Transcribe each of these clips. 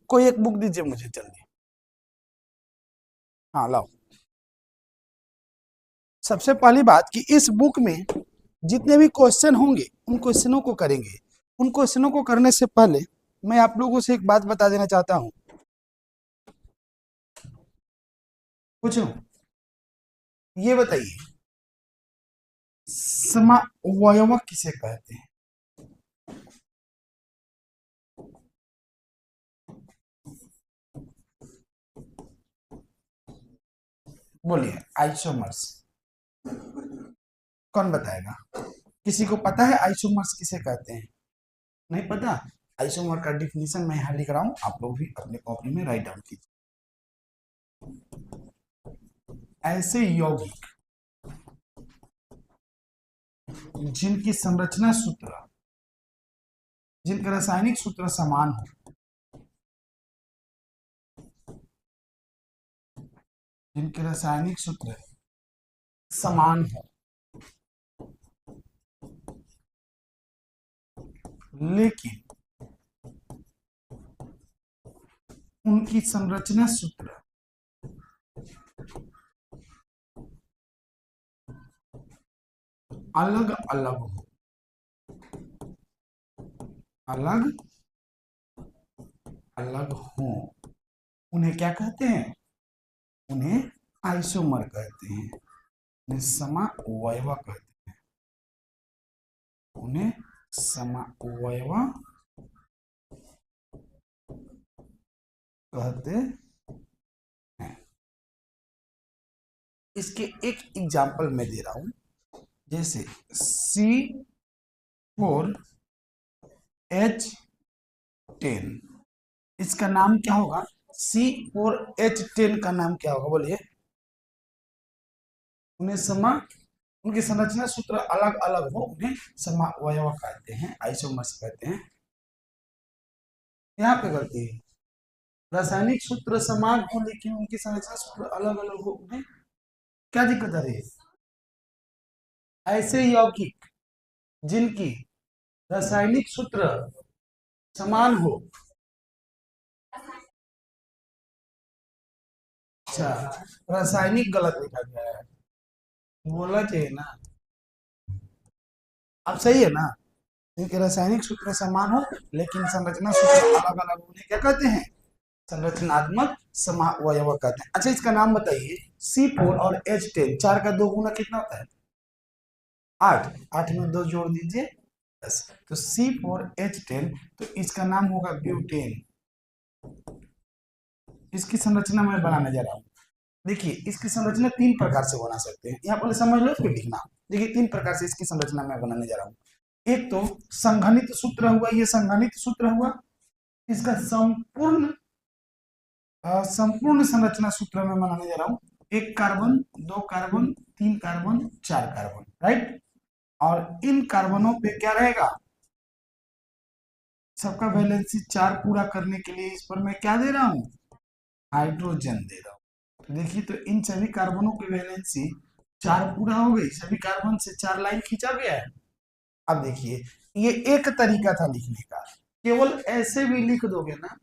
कोई एक बुक दीजिए मुझे जल्दी। हाँ लाओ। सबसे पहली बात कि इस बुक में जितने भी क्वेश्चन होंगे उन क्वेश्चनों को करेंगे। उन क्वेश्चनों को करने से पहले मैं आप लोगों से एक बात बता देना चाहता हूं। पूछूं? ये बताइए, समावयव किसे कहते हैं? बोलिए। आइसोमर्स। कौन बताएगा? किसी को पता है आइसोमर्स किसे कहते हैं? नहीं पता? आइसोमर का डिफिनीशन मैं यहाँ लिख रहा हूँ, आप लोग भी अपने कॉपी में राइट डाउन कीजिए। ऐसे यौगिक जिनकी संरचना सूत्र, जिनका रासायनिक सूत्र समान हो, जिनके रासायनिक सूत्र समान हो लेकिन उनकी संरचना सूत्र अलग अलग हो, अलग अलग हो, उन्हें क्या कहते हैं? उन्हें आइसोमर कहते हैं, उन्हें समवयव कहते हैं, उन्हें समवयव कहते हैं। इसके एक एग्जाम्पल मैं दे रहा हूं, जैसे C4H10, इसका नाम क्या होगा? C4H10 का नाम क्या होगा? बोलिए। उनकी संरचना सूत्र अलग अलग हो, उन्हें समवयव कहते हैं, आइसोमर्स कहते हैं। यहाँ पे गलती है, रासायनिक सूत्र समान हो लेकिन उनकी संरचना सूत्र अलग अलग हो, उन्हें क्या दिक्कत आ रही है? ऐसे यौगिक जिनकी रासायनिक सूत्र समान हो। अच्छा, रासायनिक गलत लिखा गया है, बोलना चाहिए ना। अब सही है ना? इनके रासायनिक सूत्र समान हो लेकिन संरचना सूत्र अलग अलग होने क्या कहते हैं? संरचनात्मक समवयव कहते हैं। अच्छा, इसका नाम बताइए। C4 और H10, 4 का 2 गुना कितना होता है? 8। 8 में 2 जोड़ दीजिए 10। तो C4H10, तो इसका नाम होगा ब्यूटेन। इसकी संरचना मैं बनाने जा रहा हूँ। देखिए, इसकी संरचना 3 प्रकार से बना सकते हैं, यहाँ पर समझ लो फिर लिखना। देखिए, 3 प्रकार से इसकी संरचना मैं बनाने जा रहा हूँ। एक तो संघनित सूत्र हुआ, ये संघनित सूत्र हुआ, इसका संपूर्ण संरचना सूत्र में बनाने जा रहा हूँ। 1 carbon, 2 carbon, 3 carbon, 4 carbon, right. और इन कार्बनों पे क्या रहेगा? सबका वैलेंसी 4 पूरा करने के लिए इस पर मैं क्या दे रहा हूँ? हाइड्रोजन दे रहा हूँ। तो देखिए, तो इन सभी कार्बनों की वैलेंसी 4 पूरा हो गई, सभी कार्बन से 4 लाइन खींचा गया है। अब देखिए, ये एक तरीका था लिखने का, केवल ऐसे भी लिख दोगे ना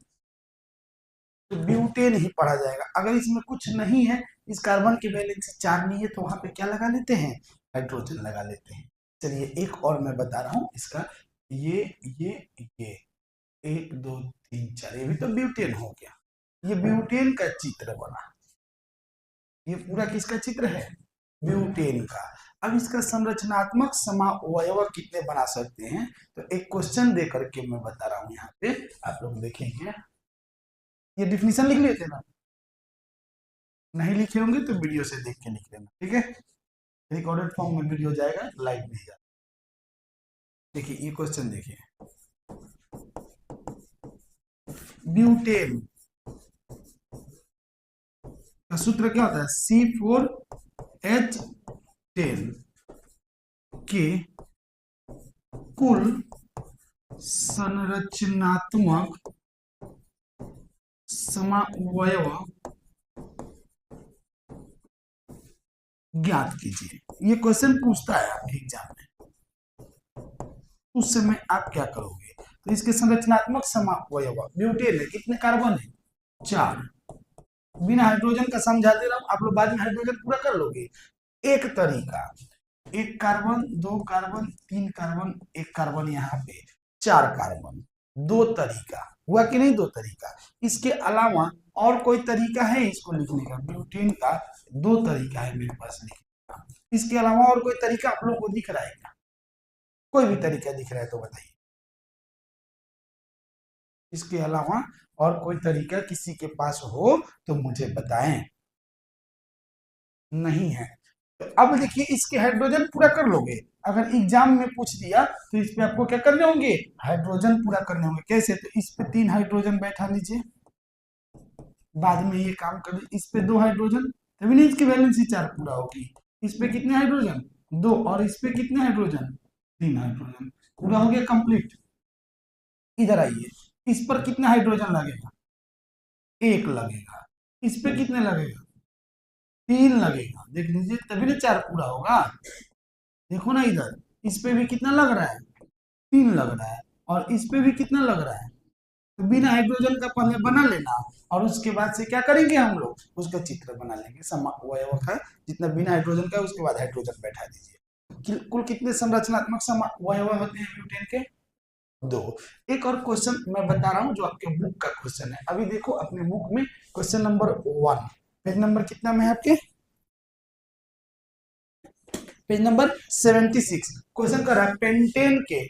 तो ब्यूटेन ही पढ़ा जाएगा। अगर इसमें कुछ नहीं है, इस कार्बन की वैलेंसी 4 नहीं है, तो वहां पे क्या लगा लेते हैं? हाइड्रोजन लगा लेते हैं। चलिए, एक और मैं बता रहा हूँ इसका। ये 1 2 3 4, ये भी तो ब्यूटेन हो गया। ये ब्यूटेन का चित्र बना, ये पूरा किसका चित्र है? ब्यूटेन का। अब इसका संरचनात्मक समवयव कितने बना सकते हैं, तो एक क्वेश्चन दे करके मैं बता रहा हूं। यहाँ पे आप लोग देखेंगे, ये डिफिनीशन लिख लेते ना, नहीं लिखे होंगे तो वीडियो से देख के लिख लेना, ठीक है? रिकॉर्डेड फॉर्म में वीडियो जाएगा, लाइव नहीं जाएगा। देखिए, ये क्वेश्चन देखिए, ब्यूटेन का सूत्र क्या होता है? C4H10 के कुल संरचनात्मक समवयव ज्ञात कीजिए। ये क्वेश्चन पूछता है आपके एग्जाम में, उस समय आप क्या करोगे? तो इसके संरचनात्मक समावयव ब्यूटेन है, कितने कार्बन है? 4। बिना हाइड्रोजन का समझाते रहो, आप लोग बाद में हाइड्रोजन पूरा कर लोगे। एक तरीका, एक कार्बन, दो कार्बन, तीन कार्बन, एक कार्बन यहाँ पे, 4 कार्बन। दो तरीका हुआ कि नहीं? दो तरीका। इसके अलावा और कोई तरीका है इसको लिखने का? ब्यूटेन का 2 तरीका है मेरे पास लिखने का। इसके अलावा और कोई तरीका आप लोग को दिख रहा है क्या? कोई भी तरीका दिख रहा है तो बताइए। इसके अलावा और कोई तरीका किसी के पास हो तो मुझे बताएं। नहीं है तो अब देखिए, इसके हाइड्रोजन पूरा कर लोगे। अगर एग्जाम में पूछ दिया तो इस पे आपको क्या करने होंगे? हाइड्रोजन पूरा करने होंगे। कैसे? तो इस पे 3 हाइड्रोजन बैठा लीजिए, बाद में ये काम कर। इस पे 2 हाइड्रोजन, तभी नहीं इसकी वैलेंसी 4 पूरा होगी। इस पे कितने हाइड्रोजन? 2। और इस पे कितने हाइड्रोजन? 3 हाइड्रोजन। पूरा हो गया कंप्लीट। इधर आइए, इस पर कितना हाइड्रोजन लगेगा? 1 लगेगा। इस पे कितने लगेगा? 3 लगेगा। देख लीजिए, तभी ना 4 पूरा होगा। देखो ना इधर, इस पे भी कितना लग रहा है? 3 लग रहा है। और इस पे भी कितना लग रहा है? तो बिना हाइड्रोजन का पहले बना लेना, और उसके बाद से क्या करेंगे हम लोग? उसका चित्र बना लेंगे समअवयव का, जितना बिना हाइड्रोजन का, उसके बाद हाइड्रोजन बैठा दीजिए। कुल कितने संरचनात्मक समअवयव होते हैं ब्यूटेन के? 2। एक और क्वेश्चन मैं बता रहा हूं जो आपके बुक का क्वेश्चन है। अभी देखो अपने बुक में क्वेश्चन नंबर 1, पेज नंबर कितना में है आपके? Page number 76। क्वेश्चन कर रहा है पेंटेन के,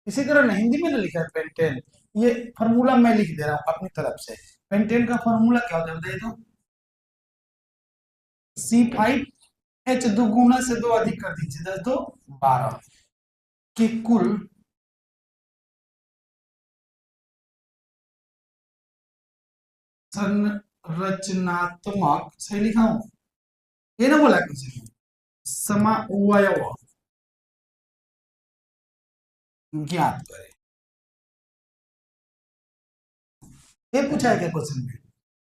इसी तरह ना हिंदी में ना लिखा है पेंटेन, ये फॉर्मूला मैं लिख दे रहा हूं अपनी तरफ से। पेंटेन का फॉर्मूला क्या होता है बताइए तो? C5H, दुगुना से 2 अधिक कर दीजिए, 10 2 12 के कुल संरचनात्मक, सही लिखा हूं? ये ना बोला किसी ने, समअवयव ज्ञात करें। ये पूछा है क्या क्वेश्चन में?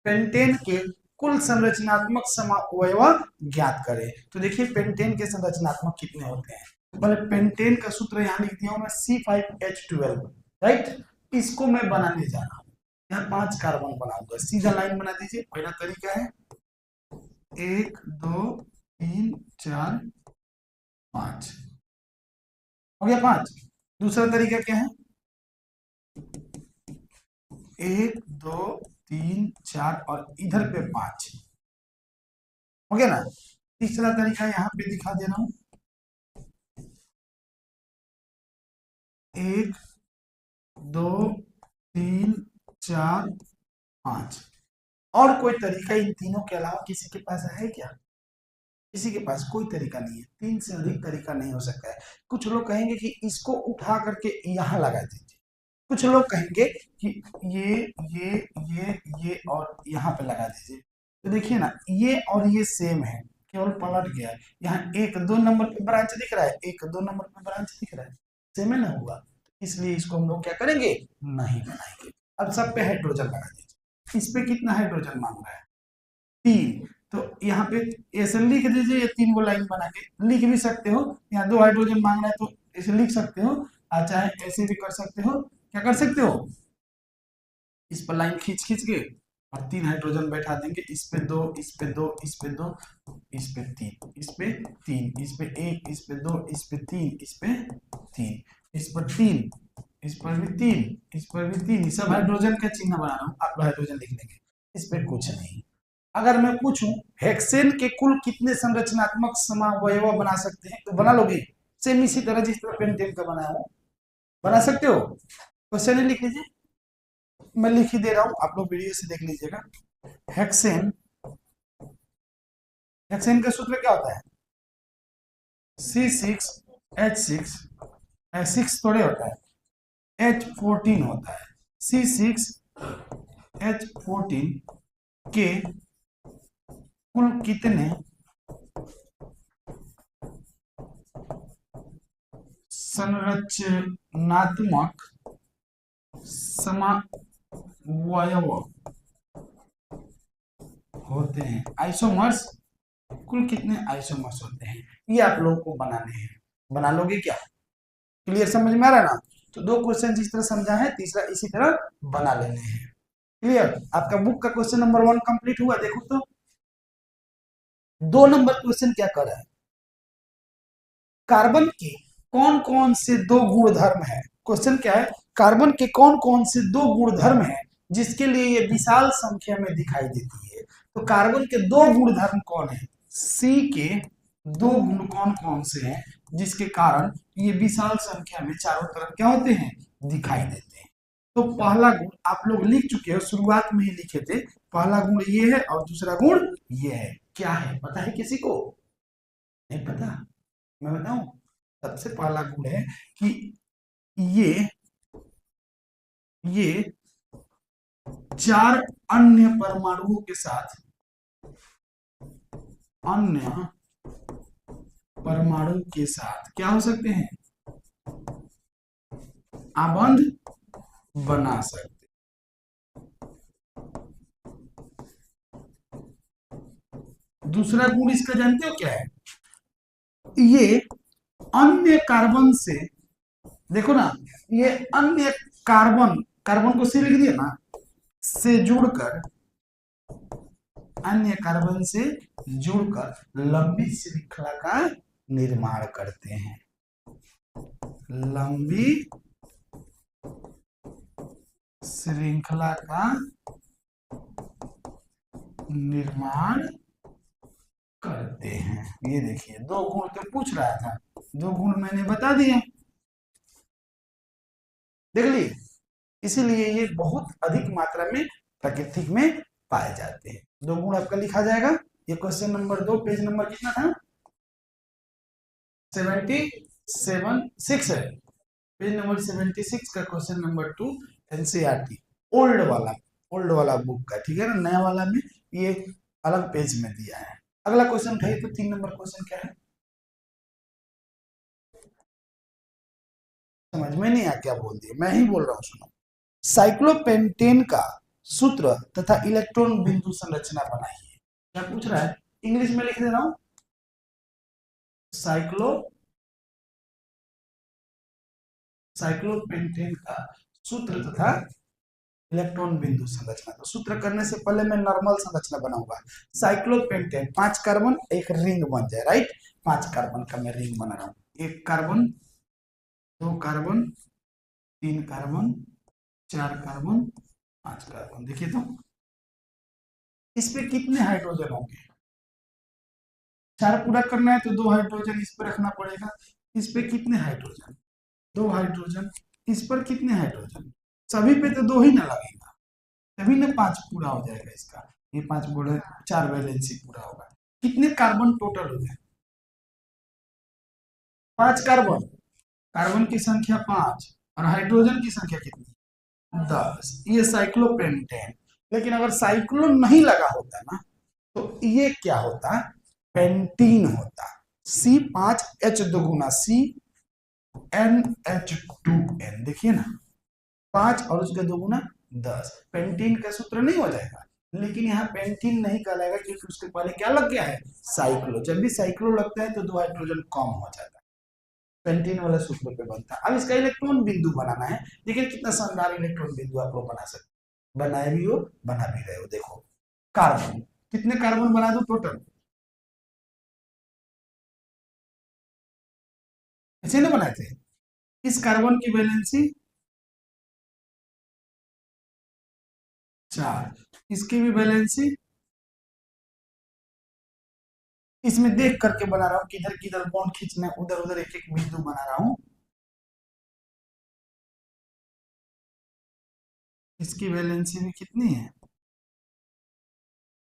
पेंटेन के कुल संरचनात्मक समअवयव ज्ञात करें। तो देखिए पेंटेन के संरचनात्मक कितने होते हैं। तो पहले पेंटेन का सूत्र यहाँ लिख दिया हूं मैं, C5H12, राइट। इसको मैं बनाने जा रहा हूँ, यहाँ 5 कार्बन बना दूंगा। सीधा लाइन बना दीजिए। पहला तरीका है 1 2 3 4 5, हो गया 5। दूसरा तरीका क्या है? 1 2 3 4 और इधर पे 5, हो गया ना। तीसरा तरीका यहाँ पे दिखा दे रहा हूं, 1 2 3 4 5। और कोई तरीका इन तीनों के अलावा किसी के पास है क्या? किसी के पास कोई तरीका नहीं है। 3 से अधिक तरीका नहीं हो सकता है। कुछ लोग कहेंगे कि इसको उठा करके यहाँ लगा दीजिए, कुछ लोग कहेंगे कि ये ये ये और यहाँ पे लगा दीजिए। तो देखिए ना, ये और ये सेम है, केवल पलट गया है। यहाँ 1 2 नंबर पे ब्रांच दिख रहा है, 1 2 नंबर पे ब्रांच दिख रहा है, सेम है ना हुआ। इसलिए इसको हम लोग क्या करेंगे? नहीं बनाएंगे। अब सब पे हाइड्रोजन लगा दीजिए। इस पे कितना हाइड्रोजन मांग रहा है? 3। तो यहाँ पे ऐसे लिख दीजिए, ये 3 को लाइन बना के लिख भी सकते हो। यहाँ 2 हाइड्रोजन मांग रहा है तो ऐसे लिख सकते हो, चाहे ऐसे भी कर सकते हो। क्या कर सकते हो? इस पर लाइन खींच खींच के और 3 हाइड्रोजन बैठा देंगे। इस पे 2, इस पे 2, इस पे 2, इस पे 3, इस पे 3, इस पे 1, इस पे 2, इस पे 3, इस पे 3, इस पर 3, इस पर भी 3, इस पर भी 3। सब हाइड्रोजन का चिन्ह बना रहा हूँ, आप हाइड्रोजन लिख देंगे। इस पे कुछ नहीं। अगर मैं पूछूं हेक्सेन के कुल कितने संरचनात्मक समअवयव बना सकते हैं, तो बना लोगे? सेम इसी तरह जिस तरह पेंटेन का बनाया हो बना सकते हो। क्वेश्चन लिख लीजिए, मैं लिख ही दे रहा हूं, आप लोग वीडियो से देख लीजिएगा। हेक्सेन, हेक्सेन का सूत्र क्या होता है? C6H6, 6 थोड़े होता है, H14 होता है। C6H14 के कुल कितने संरचनात्मक समअवयव होते हैं? आइसोमर्स, कुल कितने आइसोमर्स होते हैं, ये आप लोगों को बनाने हैं। बना लोगे क्या? क्लियर, समझ में आ रहा है ना? तो 2 क्वेश्चन जिस तरह समझा है, तीसरा इसी तरह बना लेने हैं। क्लियर, आपका बुक का क्वेश्चन नंबर 1 कंप्लीट हुआ। देखो तो 2 नंबर क्वेश्चन क्या कर रहा है, कार्बन के कौन कौन से 2 गुण धर्म है। क्वेश्चन क्या है, कार्बन के कौन कौन से 2 गुण धर्म है जिसके लिए ये विशाल संख्या में दिखाई देती है। तो कार्बन के 2 गुण धर्म कौन है, सी के 2 गुण कौन कौन से हैं जिसके कारण ये विशाल संख्या में चारों तरफ क्या होते हैं, दिखाई देते हैं। तो पहला गुण आप लोग लिख चुके हो, शुरुआत में ही लिखे थे। पहला गुण ये है और दूसरा गुण ये है। क्या है पता है किसी को? नहीं पता? मैं बताऊं, सबसे पहला गुण है कि ये 4 अन्य परमाणुओं के साथ क्या हो सकते हैं, आबंध बना सकते। दूसरा गुण इसका जानते हो क्या है, ये अन्य कार्बन से, देखो ना, ये अन्य कार्बन को सी लिख दिया ना, से जुड़कर, अन्य कार्बन से जुड़कर लंबी श्रृंखला का निर्माण करते हैं, लंबी श्रृंखला का निर्माण करते हैं। ये देखिए 2 गुण तो पूछ रहा था, 2 गुण मैंने बता दिए, देख लिए। इसीलिए ये बहुत अधिक मात्रा में प्राकृतिक में पाए जाते हैं। 2 गुण आपका लिखा जाएगा। ये क्वेश्चन नंबर 2, पेज नंबर कितना था, 76 है। पेज नंबर 76 का क्वेश्चन नंबर 2 एनसीईआरटी ओल्ड वाला बुक का, ठीक है ना। नया वाला में ये अलग पेज में दिया है। अगला क्वेश्चन उठाइए। तो 3 नंबर क्वेश्चन क्या है, समझ में नहीं आ क्या बोल दिए, मैं ही बोल रहा हूँ, सुनो। साइक्लोपेंटेन का सूत्र तथा इलेक्ट्रॉन बिंदु संरचना बनाइए। क्या पूछ रहा है, इंग्लिश में लिख दे रहा हूं, साइक्लोपेंटेन का सूत्र तथा इलेक्ट्रॉन बिंदु संरचना। तो सूत्र करने से पहले मैं नॉर्मल संरचना बनाऊंगा। साइक्लोपेंटेन 5 कार्बन एक रिंग बन जाए, राइट। 5 कार्बन का मैं रिंग बना रहा हूं, 1 carbon, 2 carbon, 3 carbon, 4 carbon, 5 carbon. देखिए तो इस पे कितने हाइड्रोजन होंगे, 4 पूरा करना है तो 2 हाइड्रोजन इस पर रखना पड़ेगा। इस पे कितने हाइड्रोजन, 2 हाइड्रोजन। इस पर कितने हाइड्रोजन, सभी पे तो 2 ही ना लगेगा, तभी ना 5 पूरा हो जाएगा इसका। ये 5 बोले 4 वैलेंसी पूरा होगा। कितने कार्बन टोटल हो गए, 5 कार्बन। कार्बन की संख्या 5 और हाइड्रोजन की संख्या कितनी, 10। ये साइक्लोपेंटेन। लेकिन अगर साइक्लो नहीं लगा होता ना, तो ये क्या होता, पेंटीन होता। C5H2 सी NH2N, देखिए ना, 5 और उसका 2 10, पेंटीन का सूत्र नहीं हो जाएगा। लेकिन यहाँ पेंटीन नहीं कहलाएगा क्योंकि उसके पहले क्या लग गया है, साइक्लो। जब भी साइक्लो लगता है तो 2 हाइड्रोजन कम हो जाता है, पेंटीन वाला सूत्र पे बनता है। अब इसका इलेक्ट्रॉन बिंदु बनाना है। देखिए कितना शानदार इलेक्ट्रॉन बिंदु आप लोग बना सकते, बनाए भी हो, बना भी रहे हो। देखो कार्बन, कितने कार्बन बना दो टोटल, ऐसे ना बनाए थे। इस कार्बन की वैलेंसी 4, इसकी भी वैलेंसी, इसमें देख करके बना रहा हूं किधर किधर बॉन्ड खींचना है, उधर उधर एक एक बिंदु बना रहा हूं। इसकी वैलेंसी भी कितनी है,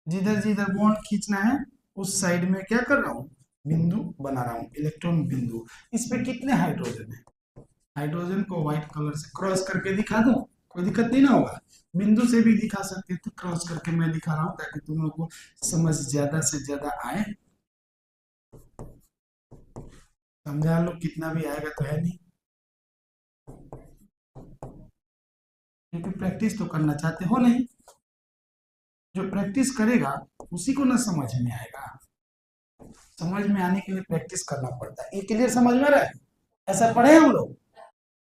जिधर जिधर बॉन्ड खींचना है उस साइड में क्या कर रहा हूं, बिंदु बना रहा हूं, इलेक्ट्रॉन बिंदु। इस पे कितने हाइड्रोजन है, हाइड्रोजन को व्हाइट कलर से क्रॉस करके दिखा दूं, कोई दिक्कत नहीं ना होगा। बिंदु से भी दिखा सकते थे, क्रॉस करके मैं दिखा रहा हूं ताकि तुम लोग को समझ ज्यादा से ज्यादा आए। समझा लो, कितना भी आएगा तो है नहीं, क्योंकि प्रैक्टिस तो करना चाहते हो नहीं। जो प्रैक्टिस करेगा उसी को ना समझ में आएगा। समझ में आने के लिए प्रैक्टिस करना पड़ता है। ये क्लियर समझ में आ रहा है, ऐसा पढ़े हम लोग।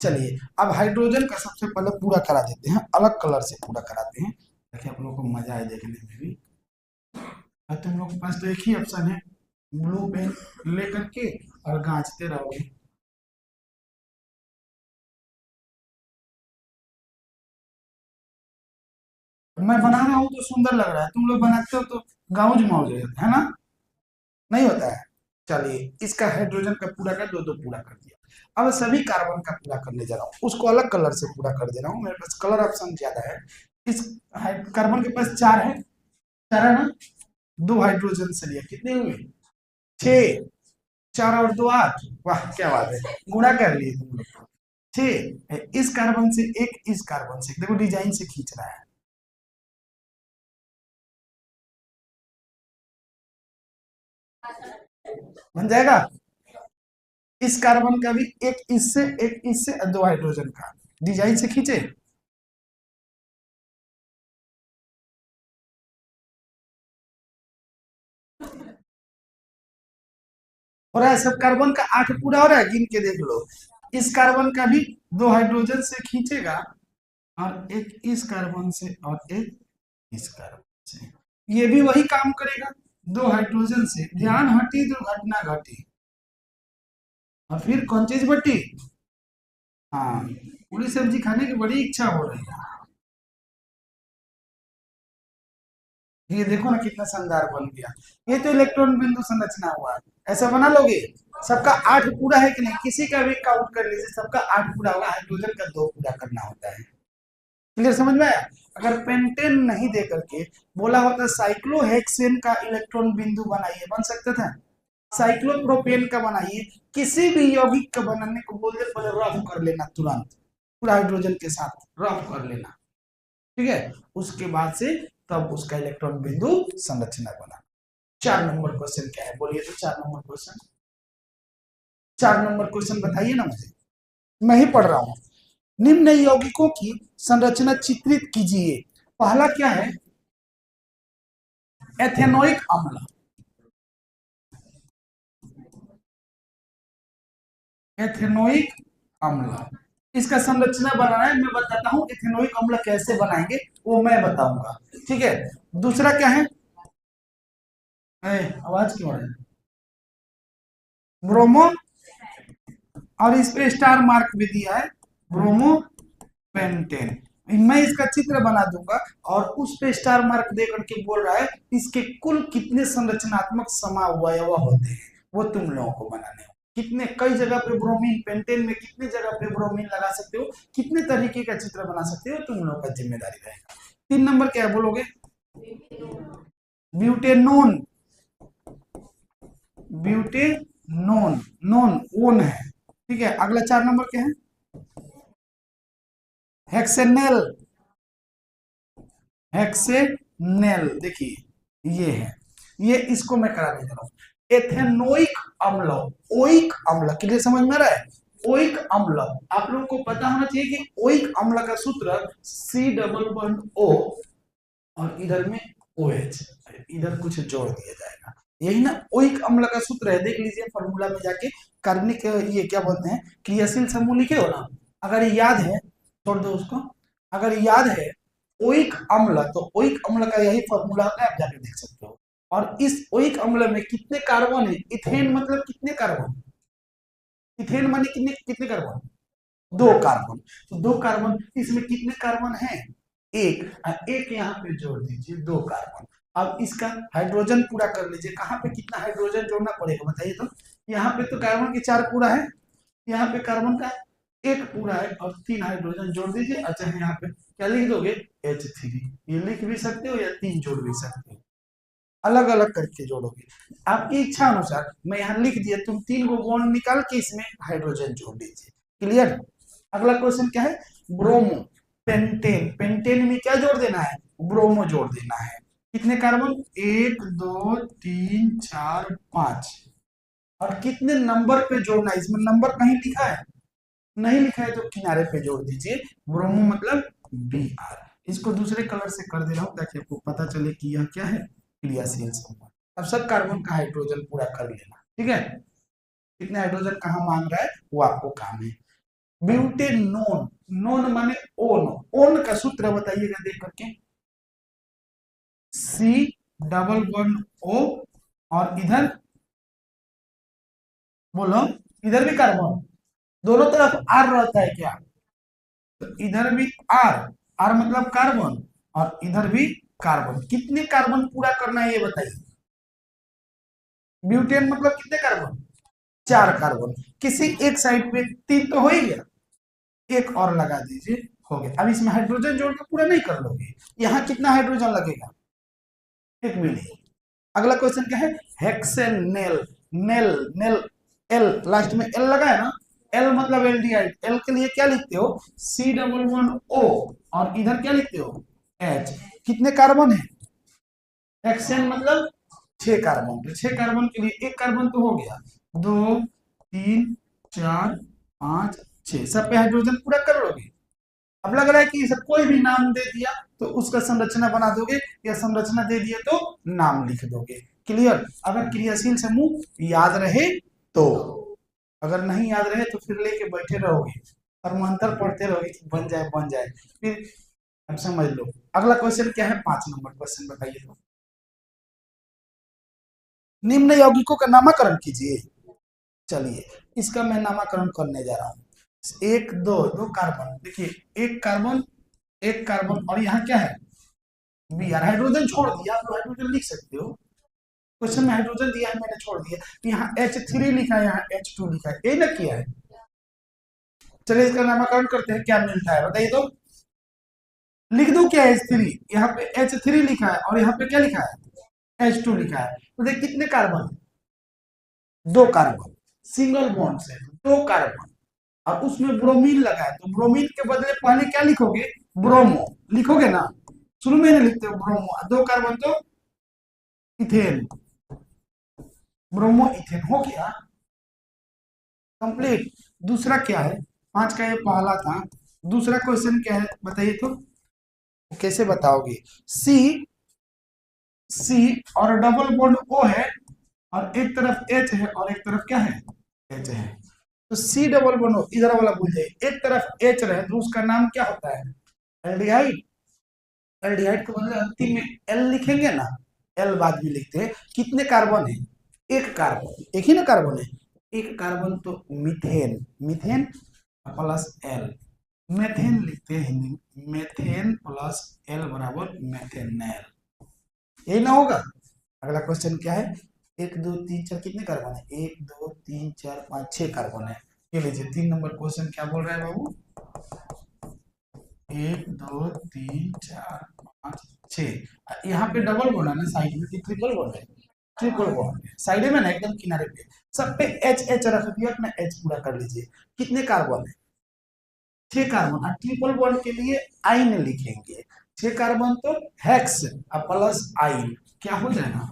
चलिए अब हाइड्रोजन का सबसे पहले पूरा करा देते हैं, अलग कलर से पूरा कराते हैं ताकि आप लोगों को मजा आए देखने में भी। और तुम लोग के पास तो एक ही ऑप्शन है, ब्लू पेन लेकर के और गांचते रहोगे। मैं बना रहा हूँ तो सुंदर लग रहा है, तुम लोग बनाते हो तो गाउज मौज हो जाता है ना, नहीं होता है। चलिए इसका हाइड्रोजन का पूरा कर दो, दो पूरा कर दिया। अब सभी कार्बन का पूरा करने जा रहा हूँ, उसको अलग कलर से पूरा कर दे रहा हूँ, मेरे पास कलर ऑप्शन ज्यादा है। इस कार्बन के पास चार है, चार है ना, दो हाइड्रोजन से लिया कितने हुए, छह, चार और दो आठ, वाह क्या बात है, गुणा कर लिए तुम लोग। छह इस कार्बन से एक, इस कार्बन से देखो डिजाइन से खींच रहा है, बन जाएगा। इस कार्बन का भी एक इससे और दो हाइड्रोजन का डिजाइन से खींचे। हो रहा है, सब कार्बन का आठ पूरा हो रहा है, गिन के देख लो। इस कार्बन का भी दो हाइड्रोजन से खींचेगा, और एक इस कार्बन से और एक इस कार्बन से, ये भी वही काम करेगा, दो हाइड्रोजन से, ध्यान हटी दुर्घटना घटी। और फिर कौन चीज बटी, हाँ, पूरी सब्जी खाने की बड़ी इच्छा हो रही है। ये देखो ना कितना शानदार बन गया, ये तो इलेक्ट्रॉन बिंदु संरचना हुआ। ऐसा बना लोगे, सबका आठ पूरा है कि नहीं, किसी का भी काउंट कर लीजिए, सबका आठ पूरा होगा, हाइड्रोजन का दो पूरा करना होता है। क्लियर, समझ में आया। अगर पेंटेन नहीं दे करके बोला होता साइक्लोहेक्सेन का इलेक्ट्रॉन बिंदु बनाइए, बन सकता था। साइक्लोप्रोपेन का बनाइए, किसी भी यौगिक का बनाने को बोल दे, पहले रफ कर लेना तुरंत, पूरा हाइड्रोजन के साथ रफ कर लेना, ठीक है। उसके बाद से तब उसका इलेक्ट्रॉन बिंदु संरचना बना। 4 नंबर क्वेश्चन क्या है, बोलिए तो 4 नंबर क्वेश्चन, 4 नंबर क्वेश्चन बताइए ना मुझे, मैं ही पढ़ रहा हूँ। निम्न यौगिकों की संरचना चित्रित कीजिए। पहला क्या है, एथेनोइक अम्ल, एथेनोइक अम्ल, इसका संरचना बनाना है, मैं बताता हूँ इथेनोइक अम्ल कैसे बनाएंगे, वो मैं बताऊंगा, ठीक है। दूसरा क्या है, आवाज क्यों आ रहा है, ब्रोमो, और इस पे स्टार मार्क भी दिया है, ब्रोमो पेंटेन। मैं इसका चित्र बना दूंगा, और उस पे स्टार मार्क दे करके बोल रहा है इसके कुल कितने संरचनात्मक समावयव होते हैं, वो तुम लोगों को बनाने हो। कितने, कई जगह पे ब्रोमीन, पेंटेन में कितने जगह पे ब्रोमीन लगा सकते हो, कितने तरीके का चित्र बना सकते हो, तुम लोगों का जिम्मेदारी रहेगा। 3 नंबर क्या बोलोगे, ब्यूटेनोन, ब्यूटेनोन, नोन ओन है, ठीक है। अगला 4 नंबर क्या है, हेक्सेनेल, हेक्सेनेल, देखिए ये है, ये इसको मैं करा दे रहा हूँ। एथेनोइक अम्ल, ओइक अम्ल, क्लियर, समझ में आ रहा है। ओइक अम्ल, आप लोगों को पता होना चाहिए कि ओइक अम्ल का सूत्र सी डबल बॉन्ड ओ, और इधर में ओ एच, इधर कुछ जोड़ दिया जाएगा, यही ना ओइक अम्ल का सूत्र है, देख लीजिए फॉर्मूला में जाके। कार्बनिक, ये क्या बोलते हैं, क्रियाशील समूह लिखे हो ना, अगर याद है, छोड़ दो उसको, अगर याद है ओइक अम्ल, तो ओइक अम्ल का यही फॉर्मूला होता है, आप जाके देख सकते हो। और इस ओइक अम्ल में कितने कार्बन है, इथेन मतलब कितने कार्बन, इथेन माने कितने कितने कार्बन, दो कार्बन, तो दो कार्बन, इसमें कितने कार्बन है, एक, एक यहाँ पे जोड़ दीजिए, दो कार्बन। अब इसका हाइड्रोजन पूरा कर लीजिए, कहाँ पे कितना हाइड्रोजन जोड़ना पड़ेगा बताइए तो। यहाँ पे तो कार्बन के चार पूरा है, यहाँ पे कार्बन का एक पूरा है, और 3 हाइड्रोजन जोड़ दीजिए। अच्छा यहाँ पे क्या लिख दोगे, H3, ये लिख भी सकते हो या 3 जोड़ भी सकते हो, अलग अलग करके जोड़ोगे आपकी इच्छा अनुसार। मैं यहाँ लिख दिया, तुम 3 गो बॉन्ड निकाल के इसमें हाइड्रोजन जोड़ दीजिए, क्लियर। अगला क्वेश्चन क्या है, ब्रोमो पेंटेन, पेंटेन में क्या जोड़ देना है, ब्रोमो जोड़ देना है। कितने कार्बन, 1 2 3 4 5, और कितने नंबर पे जोड़ना है, इसमें नंबर कहीं लिखा है, नहीं लिखा है तो किनारे पे जोड़ दीजिए, ब्रोमो मतलब Br। इसको दूसरे कलर से कर दे रहा हूँ ताकि आपको पता चले कि यह क्या है, क्रियाशील समूह। अब सब कार्बन का हाइड्रोजन पूरा कर लेना, ठीक है। कितने हाइड्रोजन कहाँ मांग रहा है वो आपको काम है। ब्यूटेनोन, नोन माने ओन, ओन का सूत्र बताइएगा देख करके, सी डबल वन ओ, और इधर बोलो, इधर भी कार्बन, दोनों तरफ आर रहता है क्या, तो इधर भी आर, आर मतलब कार्बन, और इधर भी कार्बन। कितने कार्बन पूरा करना है ये बताइए, ब्यूटेन मतलब कितने कार्बन, 4 कार्बन। किसी एक साइड पे 3 तो हो ही गया, एक और लगा दीजिए, हो गया। अब इसमें हाइड्रोजन जोड़ के पूरा नहीं कर लोगे, यहाँ कितना हाइड्रोजन लगेगा, 1 मिली। अगला क्वेश्चन क्या है, हेक्सेनेल, नेल, नेल, एल लास्ट में एल लगा है ना, एल मतलब एल्डिहाइड, एल के लिए क्या लिखते हो, सी डबल वन ओ, और इधर क्या लिखते हो, एच। कितने कार्बन है, हेक्सेन मतलब 6 कार्बन, तो 6 कार्बन के लिए एक कार्बन तो हो गया, 2 3 4 5 6, सब पे हाइड्रोजन पूरा कर लोगे। अब लग रहा है कि सब कोई भी नाम दे दिया तो उसका संरचना बना दोगे, या संरचना दे दिया तो नाम लिख दोगे। क्लियर, अगर क्रियाशील समूह याद रहे तो, अगर नहीं याद रहे तो फिर लेके बैठे रहोगे और मंत्र पढ़ते रहोगे कि बन जाए बन जाए, फिर अब समझ लो। अगला क्वेश्चन क्या है, 5 नंबर क्वेश्चन बताइए तो, निम्न यौगिकों का नामकरण कीजिए। चलिए, इसका मैं नामकरण करने जा रहा हूँ। एक दो, 2 कार्बन, देखिए 1 कार्बन, 1 कार्बन, और यहाँ क्या है, बी आर, हाइड्रोजन छोड़ दिया, आप हाइड्रोजन लिख सकते हो, क्वेश्चन में हाइड्रोजन दिया है मैंने छोड़ दिया, यहाँ H3 लिखा है, यहाँ H2 लिखा है, यही ना किया है। चलिए इसका नामकरण करते हैं, क्या मिलता है बताइए तो, लिख दो क्या, H3, यहाँ पे H3 लिखा है, और यहाँ पे क्या लिखा है, H2 लिखा है, तो देख कितने कार्बन, 2 कार्बन, सिंगल बॉन्ड से 2 कार्बन, और उसमें ब्रोमीन लगा है, तो ब्रोमीन के बदले पहले क्या लिखोगे, ब्रोमो लिखोगे ना, शुरू में नहीं लिखते हो ब्रोमो, 2 कार्बन तो इथेन, ब्रोमो इथेन हो गया कंप्लीट। दूसरा क्या है, 5 का ये पहला था, दूसरा क्वेश्चन क्या है बताइए तो, कैसे बताओगे, सी, सी और डबल बॉन्ड ओ है, और एक तरफ एच है और एक तरफ क्या है, एच है, तो सी डबल बॉन्ड ओ, इधर वाला भूल जाइए, एक तरफ एच रहे तो उसका नाम क्या होता है, एल्डिहाइड। एल्डिहाइड को बदले अंतिम में एल लिखेंगे ना, एल बाद में लिखते हैं। कितने कार्बन है, 1 कार्बन, एक ही ना कार्बन है, 1 कार्बन तो methane, methane plus L, methane लिखते हैं हिंदी में, मेथेन प्लस एल बराबर मेथेनेल, यही ना होगा। अगला क्वेश्चन क्या है, 1 2 3 4 कितने कार्बन है, 1 2 3 4 5 6 कार्बन है। ये लीजिए 3 नंबर क्वेश्चन क्या बोल रहा है बाबू, 1 2 3 4 5 6, यहाँ पे डबल बॉन्ड है ना साइड में, कि ट्रिपल बॉन्ड है, ट्रिपल बॉन्ड है साइड में ना, एकदम किनारे पे, सब पे एच एच रख दिया, अपना एच पूरा कर लीजिए। कितने कार्बन है, 6 कार्बन, और ट्रिपल बॉन्ड के लिए आइन लिखेंगे, 6 कार्बन तो हेक्स प्लस आइन, क्या हो जाएगा,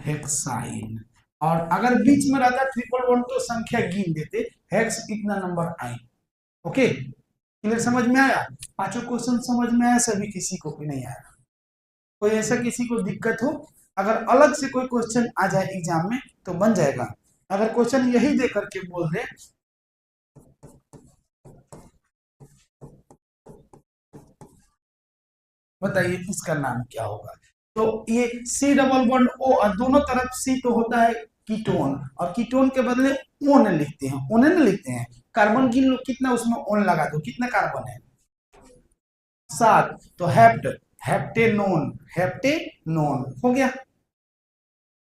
हेक्साइन। और अगर बीच में रहता ट्रिपल बॉन्ड तो संख्या गिन देते, हेक्स इतना नंबर आइन। ओके, क्लियर, समझ में आया, 5 क्वेश्चन समझ में आया सभी, किसी को भी नहीं आया, कोई ऐसा किसी को दिक्कत हो, अगर अलग से कोई क्वेश्चन आ जाए एग्जाम में तो बन जाएगा, अगर क्वेश्चन यही दे करके बोल दे, बताइए इसका नाम क्या होगा। तो ये सी डबल बॉन्ड ओ, और दोनों तरफ सी तो होता है कीटोन, और कीटोन के बदले ओन लिखते हैं, ओन लिखते हैं, कार्बन गिन लो कितना, उसमें ओन लगा दो, कितने कार्बन है, 7, तो हेप्ट, हेप्टेनोन, हेप्टेनोन हो गया,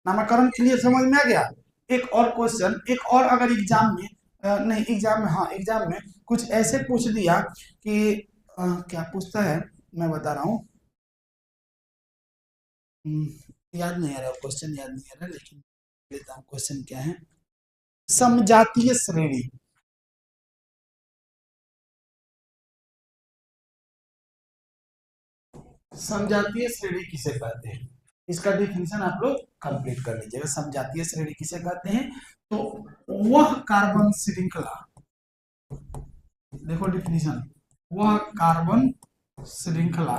नामकरण के लिए समझ में आ गया। एक और क्वेश्चन, एक और अगर एग्जाम में नहीं एग्जाम में, हाँ एग्जाम में कुछ ऐसे पूछ दिया कि क्या पूछता है, मैं बता रहा हूँ, याद नहीं आ रहा क्वेश्चन, याद नहीं आ रहा, लेकिन लेता हूँ क्वेश्चन क्या है, समजातीय श्रेणी, समजातीय श्रेणी किसे कहते हैं, इसका डिफिनेशन आप लोग कंप्लीट कर लीजिएगा। समजातीय श्रेणी किसे कहते हैं, तो वह कार्बन श्रृंखला, देखो डिफिनेशन, वह कार्बन श्रृंखला,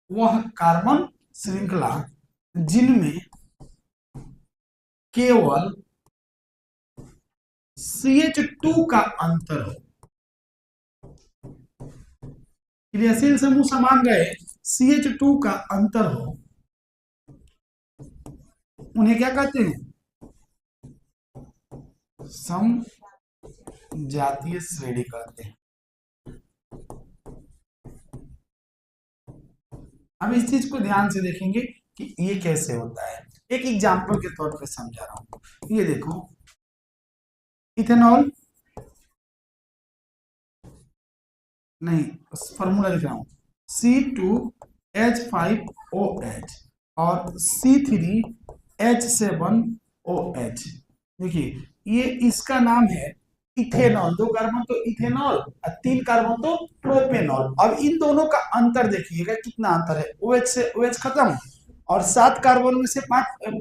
वह कार्बन श्रृंखला जिनमें केवल CH2 का अंतर हो, क्रियाशील समूह समान रहे, CH2 का अंतर हो, उन्हें क्या कहते हैं? समजातीय श्रेणी कहते हैं। अब इस चीज को ध्यान से देखेंगे कि ये कैसे होता है। एक एग्जांपल के तौर पे समझा रहा हूं। ये देखो, इथेनॉल, नहीं फॉर्मूला लिख रहा हूं, C2H5OH और C3H7OH। देखिए ये इसका नाम है इथेनॉल, 2 कार्बन तो इथेनॉल और 3 कार्बन तो प्रोपेनॉल। अब इन दोनों का अंतर देखिएगा कितना अंतर है, OH से OH खत्म और 7 कार्बन में से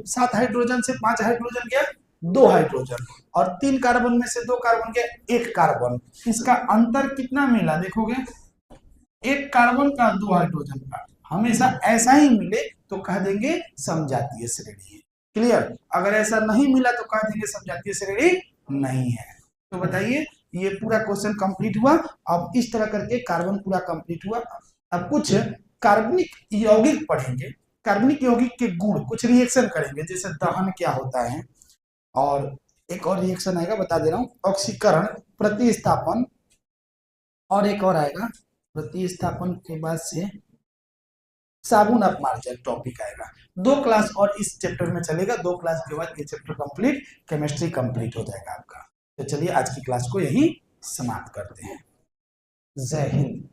7 हाइड्रोजन से 5 हाइड्रोजन गया, 2 हाइड्रोजन, और 3 कार्बन में से 2 कार्बन गया, 1 कार्बन। इसका अंतर कितना मिला देखोगे, 1 कार्बन का 2 हाइड्रोजन का। हमेशा ऐसा ही मिले तो कह देंगे समजातीय श्रेणी है। क्लियर? अगर ऐसा नहीं मिला तो कह देंगे समजातीय श्रेणी नहीं है। तो बताइए, ये पूरा क्वेश्चन कंप्लीट हुआ। अब इस तरह करके कार्बन पूरा कंप्लीट हुआ। अब कुछ कार्बनिक यौगिक पढ़ेंगे, कार्बनिक यौगिक के गुण, कुछ रिएक्शन करेंगे, जैसे दहन क्या होता है, और एक और रिएक्शन आएगा बता दे रहा हूं, ऑक्सीकरण, प्रतिस्थापन, और एक और आएगा प्रतिस्थापन के बाद से साबुन अपमार्जन टॉपिक आएगा। 2 क्लास और इस चैप्टर में चलेगा, 2 क्लास के बाद ये चैप्टर कंप्लीट, केमिस्ट्री कंप्लीट हो जाएगा आपका। तो चलिए आज की क्लास को यही समाप्त करते हैं। जय हिंद।